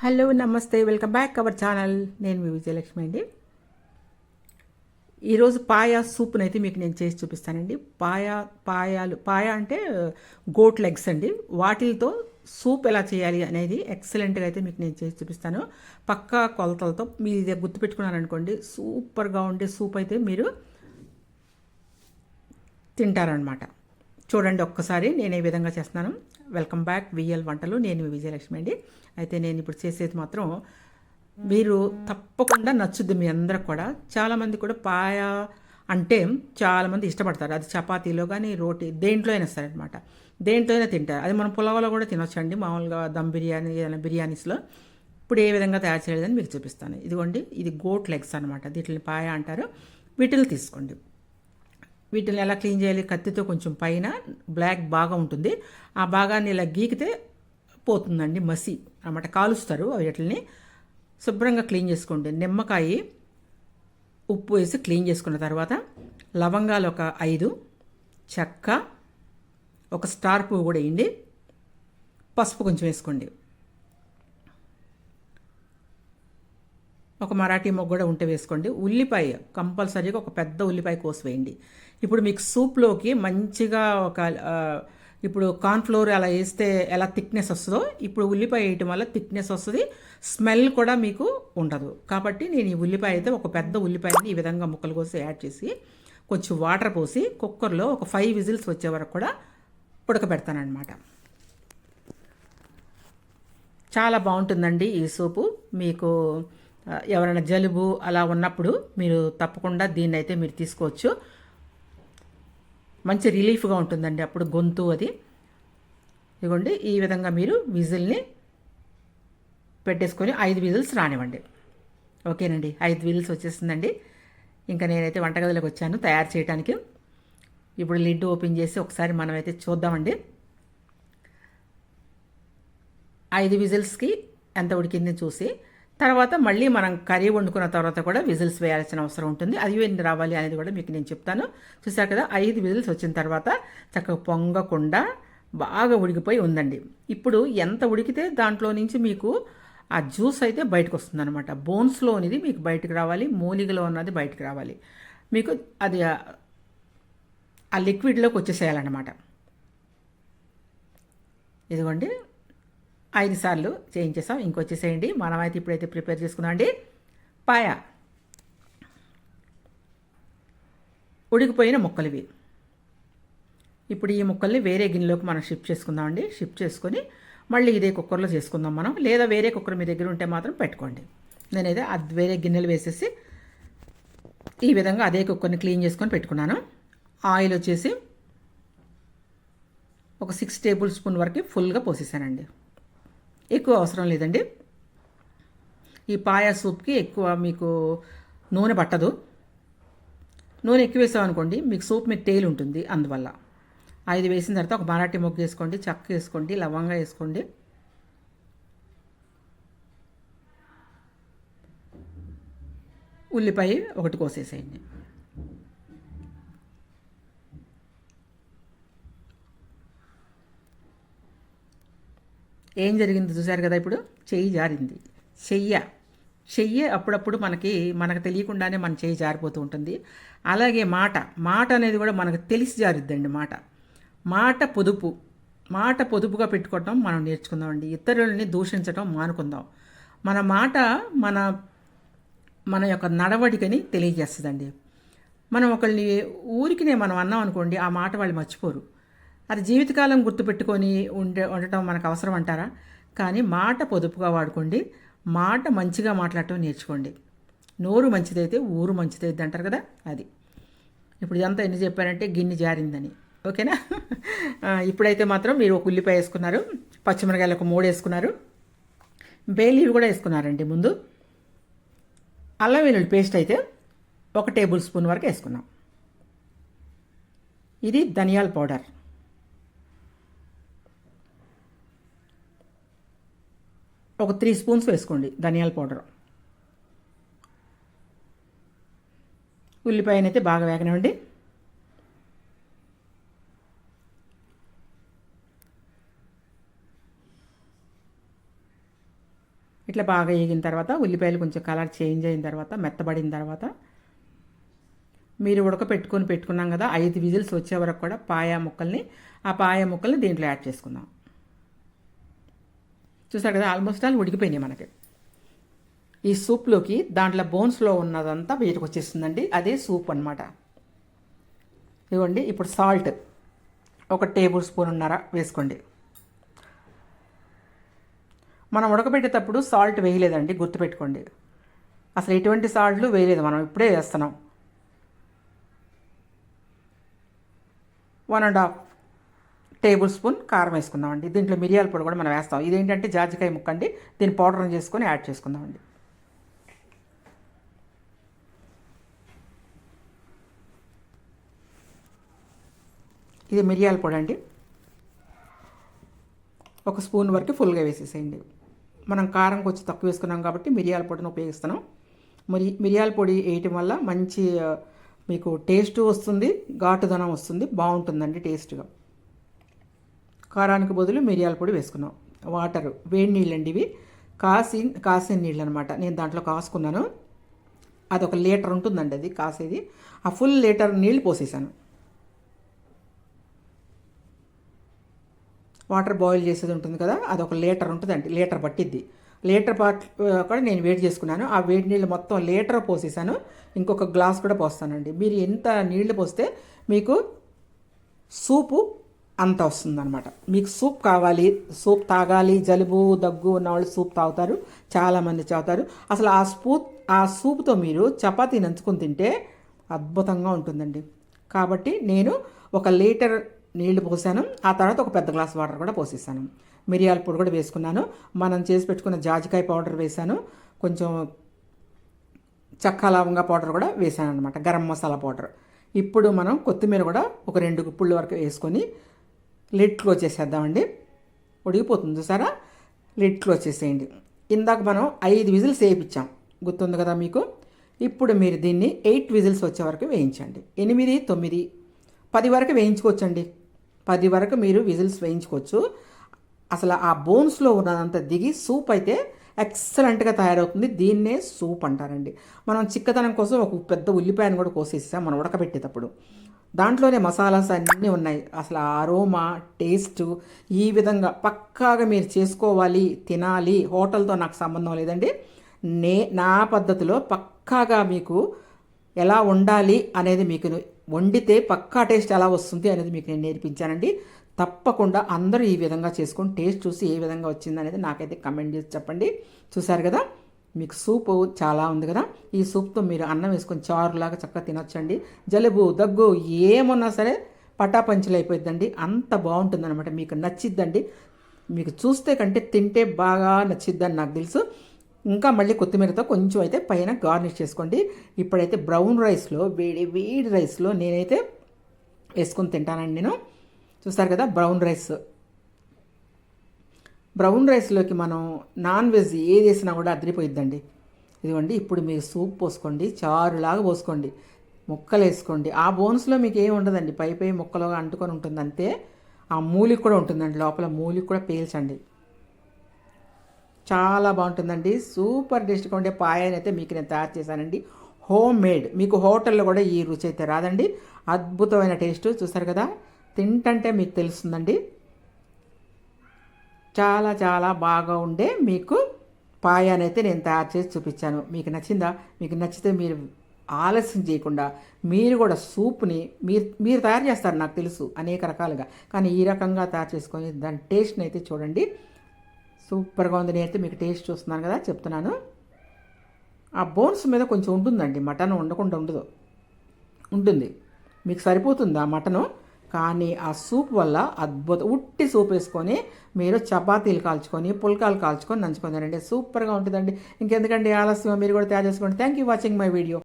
Hello నమస్తే welcome back our channel. నేను మీ విజయలక్ష్మి అండి. ఈరోజు పాయా సూప్ని అయితే మీకు నేను చేసి చూపిస్తానండి. పాయ అంటే గోట్ లెగ్స్ అండి. వాటితో సూప్ ఎలా చేయాలి అనేది ఎక్సలెంట్గా అయితే మీకు నేను చేసి చూపిస్తాను. పక్కా కొలతలతో మీరు ఇదే గుర్తుపెట్టుకున్నారనుకోండి, సూపర్గా ఉండే సూప్ అయితే మీరు తింటారనమాట. చూడండి ఒక్కసారి నేను ఏ విధంగా చేస్తున్నాను. వెల్కమ్ బ్యాక్ విఎల్ వంటలు. నేను మీ విజయలక్ష్మి అండి. అయితే నేను ఇప్పుడు చేసేది మాత్రం మీరు తప్పకుండా నచ్చుద్ది మీ అందరికి కూడా. చాలామంది కూడా పాయ అంటే చాలామంది ఇష్టపడతారు. అది చపాతీలో కానీ రోటీ దేంట్లో అయినా సరే అనమాట, దేంట్లో అయినా తింటారు. అది మనం పులావలో కూడా తినొచ్చండి, మామూలుగా దమ్ బిర్యానీ ఏదైనా బిర్యానీస్లో. ఇప్పుడు ఏ విధంగా తయారు చేయలేదని మీకు చూపిస్తాను. ఇదిగోండి, ఇది గోట్ లెగ్స్ అనమాట, వీటిని పాయ అంటారు. వీటిని తీసుకోండి. వీటిని ఎలా క్లీన్ చేయాలి? కత్తితో కొంచెం పైన బ్లాక్ బాగా ఉంటుంది, ఆ భాగాన్ని ఇలా గీకితే పోతుందండి, మసి అన్నమాట. కాలుస్తారు వీటిని. శుభ్రంగా క్లీన్ చేసుకోండి. నిమ్మకాయ ఉప్పు వేసి క్లీన్ చేసుకున్న తర్వాత లవంగాలు ఒక 5, చెక్క, ఒక స్టార్ పువ్వు కూడా వేయండి, పసుపు కొంచెం వేసుకోండి, ఒక మరాఠీ మొగ్గు కూడా ఉంటే వేసుకోండి. ఉల్లిపాయ కంపల్సరీగా ఒక పెద్ద ఉల్లిపాయ కోసి వేయండి. ఇప్పుడు మీకు సూప్లోకి మంచిగా ఇప్పుడు కార్న్ఫ్లోర్ అలా వేస్తే ఎలా థిక్నెస్ వస్తుందో, ఇప్పుడు ఉల్లిపాయ వేయటం వల్ల థిక్నెస్ వస్తుంది, స్మెల్ కూడా మీకు ఉండదు. కాబట్టి నేను ఈ ఉల్లిపాయ అయితే ఒక పెద్ద ఉల్లిపాయని ఈ విధంగా ముక్కలు కోసి యాడ్ చేసి కొంచెం వాటర్ పోసి కుక్కర్లో ఒక 5 విజిల్స్ వచ్చే వరకు కూడా ఉడకబెడతానమాట. చాలా బాగుంటుందండి ఈ సూపు. మీకు ఎవరైనా జలుబు అలా ఉన్నప్పుడు మీరు తప్పకుండా దీన్ని అయితే మీరు తీసుకోవచ్చు. మంచి రిలీఫ్గా ఉంటుందండి అప్పుడు గొంతు అది. ఇదిగోండి, ఈ విధంగా మీరు విజిల్ని పెట్టేసుకొని 5 విజిల్స్ రానివ్వండి. ఓకేనండి, 5 విజిల్స్ వచ్చేసిందండి. ఇంకా నేనైతే వంటగదిలోకి వచ్చాను తయారు చేయడానికి. ఇప్పుడు లిడ్ ఓపెన్ చేసి ఒకసారి మనమైతే చూద్దామండి 5 విజిల్స్కి ఎంత ఉడికింది చూసి. తర్వాత మళ్ళీ మనం కర్రీ వండుకున్న తర్వాత కూడా విజిల్స్ వేయాల్సిన అవసరం ఉంటుంది. అది ఎన్ని రావాలి అనేది కూడా మీకు నేను చెప్తాను. చూసారు కదా, 5 విజిల్స్ వచ్చిన తర్వాత చక్కగా పొంగకుండా బాగా ఉడికిపోయి ఉందండి. ఇప్పుడు ఎంత ఉడికితే దాంట్లో నుంచి మీకు ఆ జ్యూస్ అయితే బయటకు వస్తుంది అనమాట. బోన్స్లో అనేది మీకు బయటకు రావాలి, మూలిగలో ఉన్నది బయటకు రావాలి. మీకు అది ఆ లిక్విడ్లోకి వచ్చేసేయాలన్నమాట. ఇదిగోండి, 5 సార్లు చేయించేసాం. ఇంకొచ్చేసేయండి. మనమైతే ఇప్పుడైతే ప్రిపేర్ చేసుకుందాం అండి. పాయ ఉడికిపోయిన ముక్కలు ఇవి. ఇప్పుడు ఈ ముక్కల్ని వేరే గిన్నెలోకి మనం షిఫ్ట్ చేసుకుందామండి. షిఫ్ట్ చేసుకొని మళ్ళీ ఇదే కుక్కర్లో చేసుకుందాం మనం. లేదా వేరే కుక్కర్ మీ దగ్గర ఉంటే మాత్రం పెట్టుకోండి. నేనైతే అది వేరే గిన్నెలు వేసేసి ఈ విధంగా అదే కుక్కర్ని క్లీన్ చేసుకొని పెట్టుకున్నాను. ఆయిల్ వచ్చేసి ఒక 6 టేబుల్ స్పూన్ వరకు ఫుల్గా పోసేసానండి. ఎక్కువ అవసరం లేదండి. ఈ పాయా సూప్కి ఎక్కువ మీకు నూనె పట్టదు. నూనె ఎక్కువ వేసామనుకోండి మీకు సూప్ మీద టేల్ ఉంటుంది. అందువల్ల 5 వేసిన తర్వాత ఒక మరాఠీ మొగ్గు వేసుకోండి, చెక్క వేసుకోండి, లవంగా వేసుకోండి, ఉల్లిపాయ ఒకటి కోసేసేయండి. ఏం జరిగింది చూసారు కదా, ఇప్పుడు చెయ్యి జారింది. చెయ్యి అప్పుడప్పుడు మనకు తెలియకుండానే మన చెయ్యి జారిపోతూ ఉంటుంది. అలాగే మాట అనేది కూడా మనకు తెలిసి జారిద్దండి. మాట పొదుపుగా పెట్టుకోవటం మనం నేర్చుకుందామండి. ఇతరులని దూషించడం మానుకుందాం. మన మాట మన మన యొక్క నడవడికని తెలియజేస్తుందండి. మనం ఒకళ్ళని ఊరికినే మనం అన్నాం అనుకోండి, ఆ మాట వాళ్ళు మర్చిపోరు. అది జీవితకాలం గుర్తుపెట్టుకొని ఉండటం మనకు అవసరం అంటారా? కానీ మాట పొదుపుగా వాడుకోండి. మాట మంచిగా మాట్లాడటం నేర్చుకోండి. నోరు మంచిదైతే ఊరు మంచిదైతే అంటారు కదా, అది. ఇప్పుడు ఇదంతా ఎన్ని చెప్పారంటే గిన్నె జారిందని. ఓకేనా? ఇప్పుడైతే మాత్రం మీరు ఒక ఉల్లిపాయ వేసుకున్నారు, పచ్చిమిరకాయలు ఒక 3 వేసుకున్నారు, బే లీవ్ కూడా వేసుకున్నారండి ముందు. అల్లం వెల్లుల్లి పేస్ట్ అయితే 1 టేబుల్ స్పూన్ వరకు వేసుకున్నాం. ఇది ధనియాల పౌడర్, ఒక 3 స్పూన్స్ వేసుకోండి ధనియాల పౌడర్. ఉల్లిపాయనైతే బాగా వేగనివ్వండి. ఇట్లా బాగా వేగిన తర్వాత ఉల్లిపాయలు కొంచెం కలర్ చేంజ్ అయిన తర్వాత మెత్తబడిన తర్వాత మీరు పెట్టుకున్నాం కదా 5 విజిల్స్ వచ్చే వరకు కూడా ఆ పాయ ముక్కల్ని దీంట్లో యాడ్ చేసుకుందాం. చూసారు కదా ఆల్మోస్ట్ ఆల్ ఉడికిపోయినాయి మనకి. ఈ సూప్లోకి దాంట్లో బోన్స్లో ఉన్నదంతా బయటకు వచ్చేస్తుందండి. అదే సూప్ అనమాట. ఇవ్వండి. ఇప్పుడు సాల్ట్ 1 టేబుల్ స్పూన్ వేసుకోండి. మనం ఉడకబెట్టేటప్పుడు సాల్ట్ వేయలేదండి, గుర్తుపెట్టుకోండి. అసలు ఎటువంటి సాల్ట్లు వేయలేదు, మనం ఇప్పుడే వేస్తున్నాం. 1.5 టేబుల్ స్పూన్ కారం వేసుకుందామండి. దీంట్లో మిరియాల పొడి కూడా మనం వేస్తాం. ఇదేంటంటే జాజికాయ ముక్క అండి, దీన్ని పౌడర్ చేసుకొని యాడ్ చేసుకుందామండి. ఇది మిరియాల పొడి అండి, 1 స్పూన్ వరకు ఫుల్గా వేసేసేయండి. మనం కారం కొంచెం తక్కువ వేసుకున్నాం కాబట్టి మిరియాల పొడిని ఉపయోగిస్తున్నాం. మిరియాల పొడి వేయటం వల్ల మంచి మీకు టేస్ట్ వస్తుంది, ఘాటుదనం వస్తుంది, బాగుంటుందండి టేస్ట్గా. కారానికి బదులు మిరియాల పొడి వేసుకున్నాం. వాటర్ వేడి నీళ్ళండి, ఇవి కాసిన నీళ్ళు అనమాట. నేను దాంట్లో కాసుకున్నాను. అది 1 లీటర్ ఉంటుందండి, అది కాసేది. ఆ ఫుల్ లీటర్ నీళ్ళు పోసేసాను. వాటర్ బాయిల్ చేసేది ఉంటుంది కదా, అది 1 లీటర్ ఉంటుందండి. లీటర్ పట్టిద్ది. లీటర్ కూడా నేను వేడి చేసుకున్నాను. ఆ వేడి నీళ్ళు మొత్తం లీటర్ పోసేసాను. ఇంకొక గ్లాస్ కూడా పోస్తానండి. మీరు ఎంత నీళ్లు పోస్తే మీకు సూపు అంత వస్తుందన్నమాట. మీకు సూప్ కావాలి, సూప్ తాగాలి, జలుబు దగ్గు ఉన్నవాళ్ళు సూప్ తాగుతారు, చాలామంది తాగుతారు. అసలు ఆ సూప్తో మీరు చపాతీ నంచుకొని తింటే అద్భుతంగా ఉంటుందండి. కాబట్టి నేను 1 లీటర్ నీళ్లు పోసాను. ఆ తర్వాత 1 పెద్ద గ్లాస్ వాటర్ కూడా పోసేసాను. మిరియాల పొడి కూడా వేసుకున్నాను. మనం చేసి పెట్టుకున్న జాజికాయ పౌడర్ వేసాను. కొంచెం చెక్క లవంగా పౌడర్ కూడా వేసాను అనమాట, గరం మసాలా పౌడర్. ఇప్పుడు మనం కొత్తిమీర కూడా 2 గుప్పుళ్ళ వరకు వేసుకొని లిడ్ క్లోజ్ చేసేద్దామండి. ఉడికిపోతుంది చూసారా, లిడ్ క్లోజ్ చేసేయండి. ఇందాక మనం 5 విజిల్స్ వేయించాం, గుర్తుంది కదా మీకు. ఇప్పుడు మీరు దీన్ని 8 విజిల్స్ వచ్చే వరకు వేయించండి. 8, 9, 10 వరకు వేయించుకోవచ్చండి. 10 వరకు మీరు విజిల్స్ వేయించుకోవచ్చు. అసలు ఆ బోన్స్లో ఉన్నదంతా దిగి సూప్ అయితే ఎక్సలెంట్గా తయారవుతుంది. దీన్నే సూప్ అంటారండి. మనం చిక్కదనం కోసం 1 పెద్ద ఉల్లిపాయను కూడా కోసేసాం మనం ఉడకబెట్టేటప్పుడు. దాంట్లోనే మసాలాస్ అన్నీ ఉన్నాయి. అసలు అరోమా, టేస్ట్ ఈ విధంగా పక్కాగా మీరు చేసుకోవాలి, తినాలి. హోటల్తో నాకు సంబంధం లేదండి. నా పద్ధతిలో పక్కాగా మీకు ఎలా వండాలి అనేది, మీకు వండితే పక్కా టేస్ట్ ఎలా వస్తుంది అనేది మీకు నేను నేర్పించానండి. తప్పకుండా అందరూ ఈ విధంగా చేసుకొని టేస్ట్ చూసి ఏ విధంగా వచ్చింది అనేది నాకైతే కమెంట్ చేసి చెప్పండి. చూసారు కదా, మీకు సూపు చాలా ఉంది కదా. ఈ సూప్తో మీరు అన్నం వేసుకొని చారులాగా చక్కగా తినొచ్చండి. జలుబు దగ్గు ఏమన్నా సరే పటాపంచులు అయిపోద్దండి. అంత బాగుంటుందన్నమాట. మీకు నచ్చిద్దండి. మీకు చూస్తే కంటే తింటే బాగా నచ్చిద్దని నాకు తెలుసు. ఇంకా మళ్ళీ కొత్తిమీరతో కొంచెం అయితే పైన గార్నిష్ చేసుకోండి. ఇప్పుడైతే బ్రౌన్ రైస్లో, వేడి రైస్లో నేనైతే వేసుకొని తింటానండి నేను. చూస్తారు కదా, బ్రౌన్ రైస్లోకి మనం నాన్ వెజ్ ఏది వేసినా కూడా అదిరిపోయిద్దండి. ఇదిగోండి, ఇప్పుడు మీరు సూప్ పోసుకోండి, చారులాగా పోసుకోండి, ముక్కలు వేసుకోండి. ఆ బోన్స్లో మీకు ఏమి ఉండదండి, పై ముక్కలుగా అంటుకొని ఉంటుంది అంతే. ఆ మూలికి కూడా ఉంటుందండి, లోపల మూలికి కూడా పీల్చండి. చాలా బాగుంటుందండి. సూపర్ టేస్ట్గా ఉండే పాయాన్ని అయితే మీకు నేను తయారు చేశానండి, హోమ్ మేడ్. మీకు హోటల్లో కూడా ఈ రుచి అయితే రాదండి. అద్భుతమైన టేస్ట్. చూసారు కదా, తింటంటే మీకు తెలుస్తుందండి. చాలా చాలా బాగా ఉండే మీకు పాయాన్ని అయితే నేను తయారు చేసి చూపించాను. మీకు నచ్చిందా? మీకు నచ్చితే మీరు ఆలస్యం చేయకుండా మీరు కూడా సూప్ని మీరు తయారు చేస్తారు, నాకు తెలుసు అనేక రకాలుగా. కానీ ఈ రకంగా తయారు చేసుకొని దాని టేస్ట్ని అయితే చూడండి. సూపర్గా ఉంది. నేనైతే మీకు టేస్ట్ చూస్తున్నాను కదా, చెప్తున్నాను. ఆ బోన్స్ మీద కొంచెం ఉంటుందండి, మటన్ ఉండకుండా ఉంటుంది. మీకు సరిపోతుంది ఆ మటను. కానీ ఆ సూప్ వల్ల ఉట్టి సూప్ వేసుకొని మీరు చపాతీలు కాల్చుకొని, పుల్కాలు కాల్చుకొని నంచుకొని తినండి. సూపర్గా ఉంటుందండి. ఇంకెందుకండి ఆలస్యం, మీరు కూడా తయారు చేసుకోండి. Thank you watching my video.